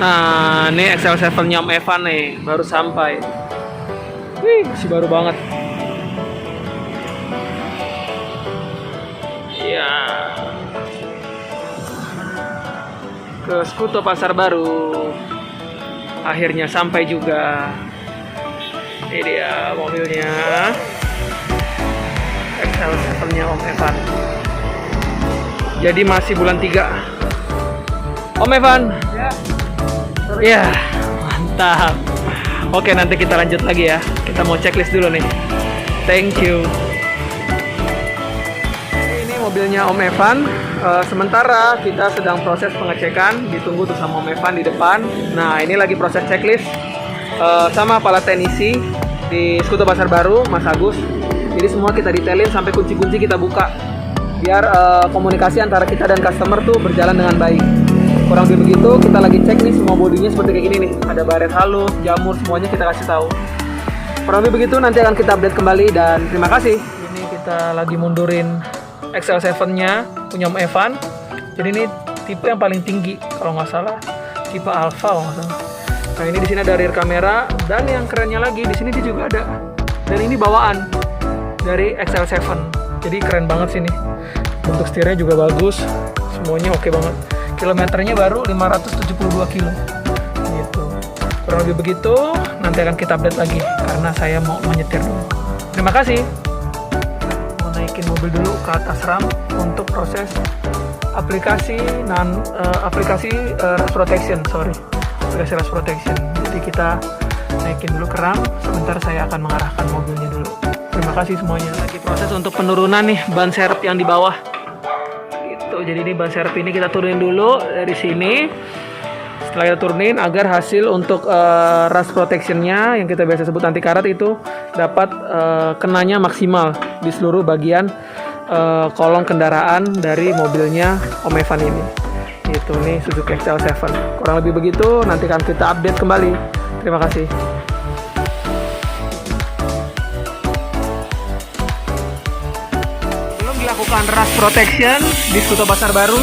Nah, ini XL7-nya Om Evan nih, baru sampai. Wih, masih baru banget. Iya. Ke Skuto Pasar Baru. Akhirnya sampai juga. Ini dia mobilnya. XL7-nya Om Evan. Jadi masih bulan 3. Om Evan. Ya, mantap. Oke, nanti kita lanjut lagi ya. Kita mau checklist dulu nih. Thank you. Ini mobilnya Om Evan. Sementara kita sedang proses pengecekan. Ditunggu tuh sama Om Evan di depan. Nah, ini lagi proses checklist sama kepala teknisi di Skuto Pasar Baru, Mas Agus. Jadi semua kita detailin sampai kunci-kunci kita buka. Biar komunikasi antara kita dan customer tuh berjalan dengan baik. Kurang lebih begitu, kita lagi cek nih semua bodinya seperti kayak gini nih. Ada baret halus, jamur, semuanya kita kasih tahu. Kurang lebih begitu, nanti akan kita update kembali dan terima kasih. Ini kita lagi mundurin XL7-nya punya Om Evan. Jadi ini tipe yang paling tinggi kalau nggak salah, tipe Alpha kalau nggak salah. Nah, ini di sini ada rear kamera dan yang kerennya lagi di sini dia juga ada. Dan ini bawaan dari XL7. Jadi keren banget sini. Bentuk setirnya juga bagus, semuanya oke banget. Kilometernya baru 572 kilo gitu. Kurang lebih begitu, nanti akan kita update lagi karena saya mau menyetir dulu. Terima kasih. Mau naikin mobil dulu ke atas ram untuk proses aplikasi aplikasi rust protection, aplikasi rust protection. Jadi kita naikin dulu ke ram, sebentar saya akan mengarahkan mobilnya dulu. Terima kasih semuanya. Lagi proses untuk penurunan nih ban serep yang di bawah. Jadi ini ban serep ini kita turunin dulu dari sini. Setelah kita turunin agar hasil untuk rust protectionnya yang kita biasa sebut anti karat itu dapat kenanya maksimal di seluruh bagian kolong kendaraan dari mobilnya Om Evan ini. Itu nih Suzuki XL7. Kurang lebih begitu, nanti akan kita update kembali. Terima kasih. Lakukan rust protection di Skuto Pasar Baru,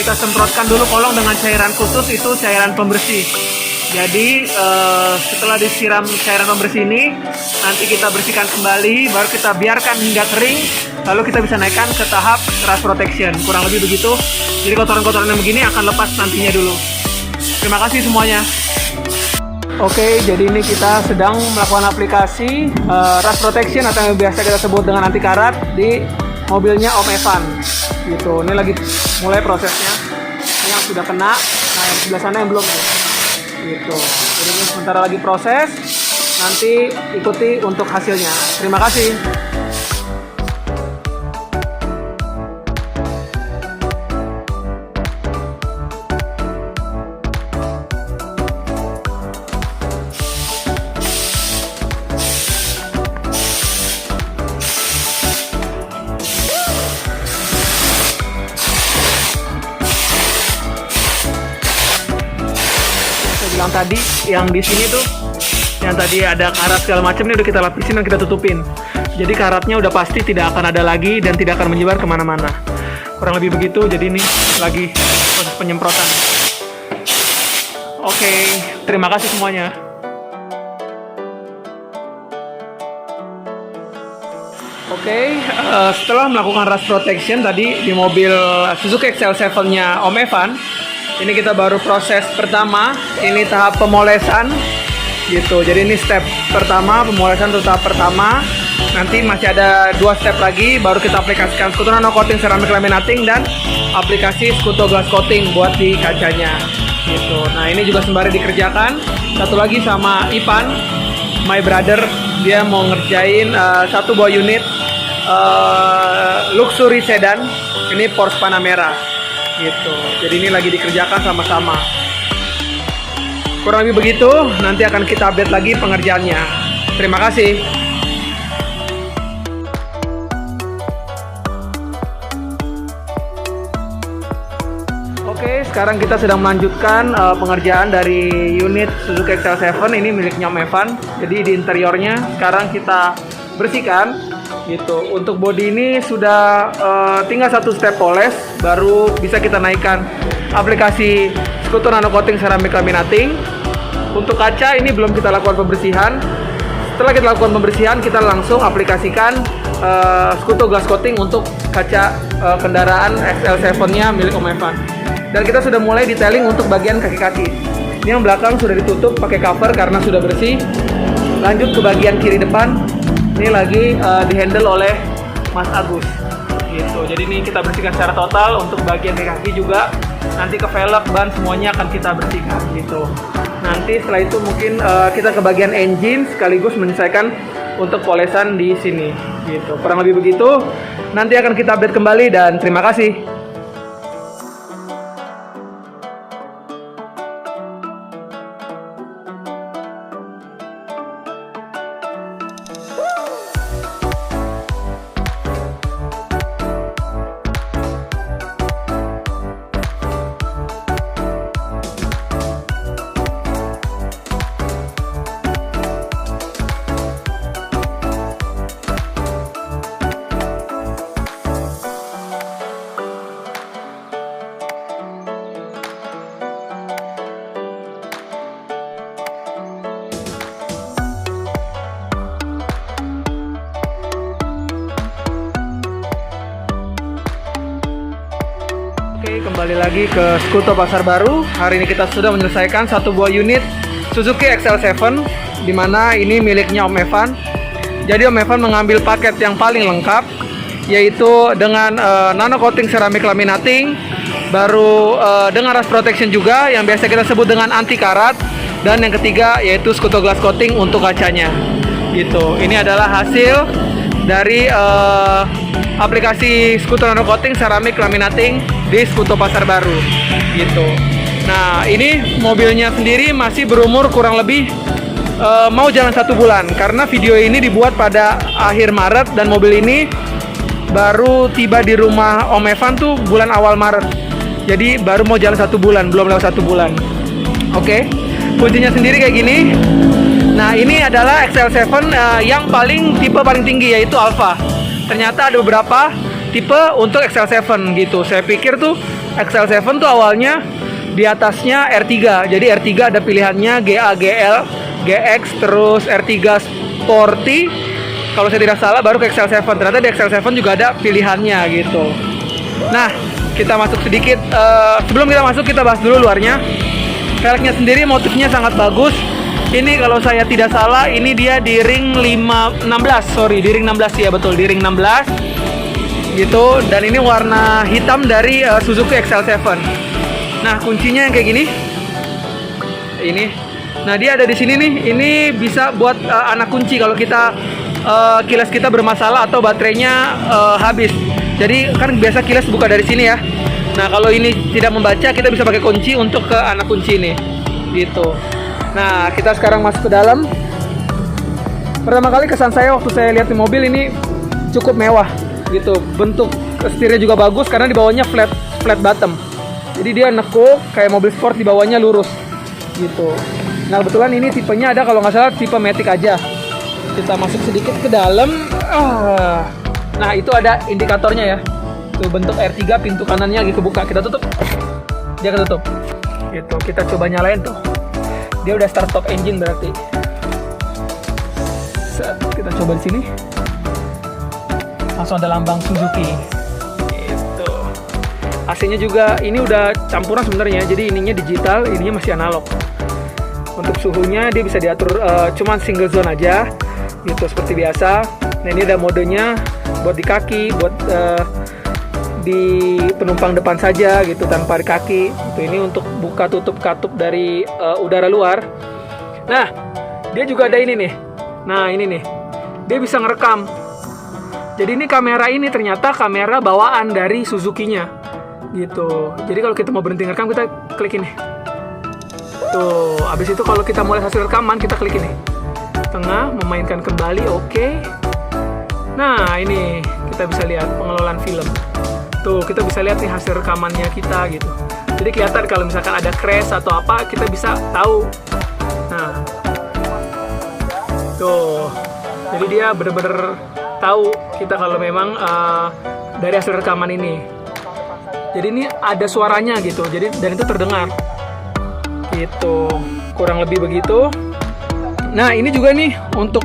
kita semprotkan dulu kolong dengan cairan khusus, itu cairan pembersih. Jadi setelah disiram cairan pembersih ini, nanti kita bersihkan kembali, baru kita biarkan hingga kering, lalu kita bisa naikkan ke tahap rust protection. Kurang lebih begitu. Jadi kotoran-kotoran yang begini akan lepas nantinya dulu. Terima kasih semuanya. Oke, jadi ini kita sedang melakukan aplikasi rust protection atau yang biasa kita sebut dengan anti karat di mobilnya Om Evan gitu. Ini lagi mulai prosesnya. Ini yang sudah kena, nah yang sebelah sana yang belum gitu. Jadi ini sebentar lagi proses, nanti ikuti untuk hasilnya. Terima kasih. Yang tadi yang di sini tuh yang tadi ada karat segala macam ini udah kita lapisin dan kita tutupin, jadi karatnya udah pasti tidak akan ada lagi dan tidak akan menyebar kemana-mana. Kurang lebih begitu. Jadi ini lagi proses penyemprotan. Oke, terima kasih semuanya. Oke, setelah melakukan rust protection tadi di mobil Suzuki XL7-nya Om Evan, ini kita baru proses pertama, ini tahap pemolesan gitu. Jadi ini step pertama, pemolesan untuk tahap pertama. Nanti masih ada 2 step lagi, baru kita aplikasikan Skuto Nano Coating Ceramic Laminating dan aplikasi Skuto Glass Coating buat di kacanya gitu. Nah, ini juga sembari dikerjakan. Satu lagi sama Ipan, my brother, dia mau ngerjain satu buah unit luxury sedan, ini Porsche Panamera gitu. Jadi ini lagi dikerjakan sama-sama. Kurang lebih begitu, nanti akan kita update lagi pengerjaannya. Terima kasih. Oke, sekarang kita sedang melanjutkan pengerjaan dari unit Suzuki XL7 ini miliknya Om Evan. Jadi di interiornya sekarang kita bersihkan gitu. Untuk bodi ini sudah tinggal 1 step poles, baru bisa kita naikkan aplikasi skuter nano coating ceramic laminating. Untuk kaca ini belum kita lakukan pembersihan. Setelah kita lakukan pembersihan, kita langsung aplikasikan skuter glass coating untuk kaca kendaraan XL7-nya milik Om Evan. Dan kita sudah mulai detailing untuk bagian kaki-kaki. Ini yang belakang sudah ditutup pakai cover karena sudah bersih. Lanjut ke bagian kiri depan. Ini lagi dihandle oleh Mas Agus. Gitu. Jadi ini kita bersihkan secara total untuk bagian kaki juga. Nanti ke velg, ban semuanya akan kita bersihkan gitu. Nanti setelah itu mungkin kita ke bagian engine sekaligus menyelesaikan untuk polesan di sini gitu. Kurang lebih begitu. Nanti akan kita update kembali dan terima kasih. Oke, kembali lagi ke Skuto Pasar Baru. Hari ini kita sudah menyelesaikan satu buah unit Suzuki XL7, di mana ini miliknya Om Evan. Jadi Om Evan mengambil paket yang paling lengkap, yaitu dengan nano coating ceramic laminating, baru dengan rust protection juga yang biasa kita sebut dengan anti karat, dan yang ketiga yaitu Skuto glass coating untuk kacanya. Gitu. Ini adalah hasil dari aplikasi Skuto nano coating ceramic laminating di Skuto Pasar Baru gitu. Nah, ini mobilnya sendiri masih berumur kurang lebih mau jalan 1 bulan, karena video ini dibuat pada akhir Maret dan mobil ini baru tiba di rumah Om Evan tuh bulan awal Maret. Jadi baru mau jalan 1 bulan, belum lewat 1 bulan. Oke, kuncinya sendiri kayak gini. Nah, ini adalah XL7 yang tipe paling tinggi, yaitu Alpha. Ternyata ada beberapa tipe untuk XL7 gitu. Saya pikir tuh XL7 tuh awalnya di atasnya R3. Jadi R3 ada pilihannya GA, GL, GX, terus R3 Sporty. Kalau saya tidak salah baru ke XL7. Ternyata di XL7 juga ada pilihannya gitu. Nah, kita masuk sedikit. Sebelum kita masuk, kita bahas dulu luarnya. Velgnya sendiri motifnya sangat bagus. Ini kalau saya tidak salah, ini dia di ring 16, di ring 16 ya, betul, di ring 16 gitu. Dan ini warna hitam dari Suzuki XL7. Nah, kuncinya yang kayak gini. Ini. Nah, dia ada di sini nih. Ini bisa buat anak kunci kalau kita kilas kita bermasalah atau baterainya habis. Jadi kan biasa kilas buka dari sini ya. Nah, kalau ini tidak membaca, kita bisa pakai kunci untuk ke anak kunci ini. Gitu. Nah, kita sekarang masuk ke dalam. Pertama kali kesan saya waktu saya lihat di mobil ini cukup mewah gitu. Bentuk setirnya juga bagus karena di bawahnya flat bottom. Jadi dia nekuk kayak mobil sport, di bawahnya lurus gitu. Nah, kebetulan ini tipenya ada kalau nggak salah tipe Matic aja. Kita masuk sedikit ke dalam. Nah, itu ada indikatornya ya. Tuh bentuk R3, pintu kanannya lagi kebuka. Kita tutup. Dia ketutup. Gitu. Kita coba nyalain tuh. Dia udah start top engine berarti. Kita coba di sini. Langsung ada lambang Suzuki. Gitu. AC-nya juga ini udah campuran sebenarnya. Jadi ininya digital, ininya masih analog. Untuk suhunya dia bisa diatur cuman single zone aja. Gitu seperti biasa. Nah, ini ada modenya buat di kaki, buat di penumpang depan saja gitu tanpa di kaki. Itu ini untuk buka tutup katup dari udara luar. Nah, dia juga ada ini nih. Nah, ini nih. Dia bisa ngerekam. Jadi ini kamera ini ternyata kamera bawaan dari Suzuki-nya. Gitu. Jadi kalau kita mau berhenti ngerekam, kita klik ini. Tuh, habis itu kalau kita mulai hasil rekaman, kita klik ini. Tengah, memainkan kembali, oke. Nah, ini kita bisa lihat pengelolaan film. Tuh, kita bisa lihat nih hasil rekamannya kita gitu. Jadi kelihatan kalau misalkan ada crash atau apa, kita bisa tahu. Nah, tuh. Jadi dia bener-bener tahu kita kalau memang dari hasil rekaman ini. Jadi ini ada suaranya gitu. Jadi dan itu terdengar. Gitu, kurang lebih begitu. Nah, ini juga nih untuk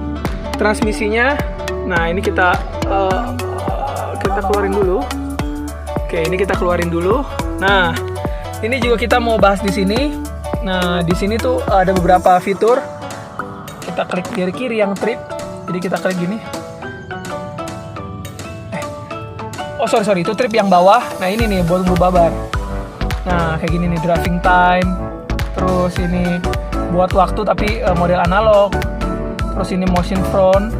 transmisinya. Nah, ini kita keluarin dulu. Oke, ini kita keluarin dulu. Nah, ini juga kita mau bahas di sini. Nah, di sini tuh ada beberapa fitur. Kita klik dari kiri yang trip. Jadi kita klik gini. Oh, sorry, itu trip yang bawah. Nah, ini nih buat babar. Nah, kayak gini nih, driving time. Terus ini buat waktu tapi model analog. Terus ini motion front.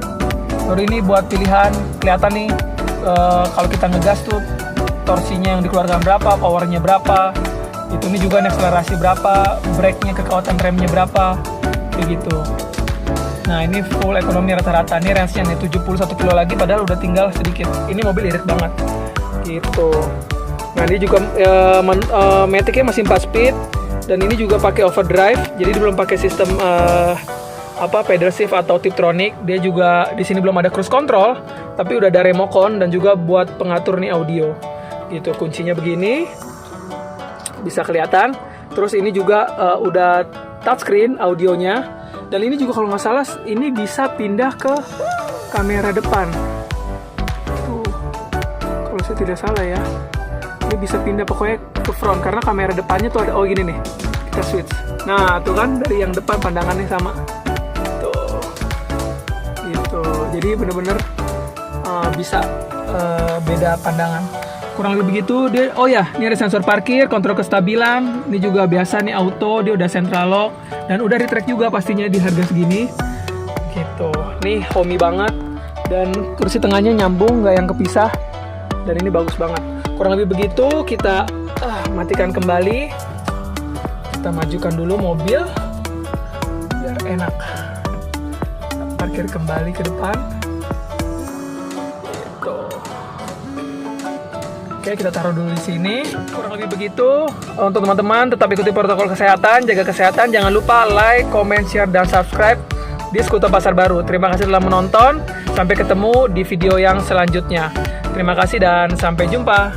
Terus ini buat pilihan, kelihatan nih kalau kita ngegas tuh torsinya yang dikeluarkan berapa, powernya berapa. Itu ini juga akselerasi berapa, brake-nya, kekuatan remnya berapa, kayak gitu. Nah, ini full ekonomi rata-rata. Ini range-nya nih 71 kilo lagi, padahal udah tinggal sedikit. Ini mobil irit banget, gitu. Nah, ini juga Matic-nya masih 4 speed, dan ini juga pakai overdrive. Jadi belum pakai sistem pedal shift atau Tiptronic. Dia juga di sini belum ada cruise control, tapi udah ada remote dan juga buat pengatur nih audio. Gitu, kuncinya begini, bisa kelihatan. Terus ini juga udah touchscreen audionya, dan ini juga kalau nggak salah ini bisa pindah ke kamera depan. Tuh, kalau saya tidak salah ya, ini bisa pindah pokoknya ke front karena kamera depannya tuh ada. Oh gini nih, kita switch. Nah tuh kan dari yang depan pandangannya sama. Tuh, gitu. Jadi bener-bener bisa beda pandangan. Kurang lebih begitu. Dia, oh ya, ini ada sensor parkir, kontrol kestabilan. Ini juga biasa nih auto, dia udah central lock dan udah retract juga pastinya di harga segini. Gitu. Nih homey banget dan kursi tengahnya nyambung, nggak yang kepisah. Dan ini bagus banget. Kurang lebih begitu. Kita matikan kembali. Kita majukan dulu mobil biar enak. Parkir kembali ke depan. Oke, kita taruh dulu di sini. Kurang lebih begitu. Untuk teman-teman, tetap ikuti protokol kesehatan, jaga kesehatan. Jangan lupa like, comment, share, dan subscribe di Skuter Pasar Baru. Terima kasih telah menonton. Sampai ketemu di video yang selanjutnya. Terima kasih dan sampai jumpa.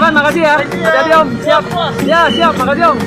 Makasih ya. Hati-hati Om. Siap. Ya, siap. Makasih Om.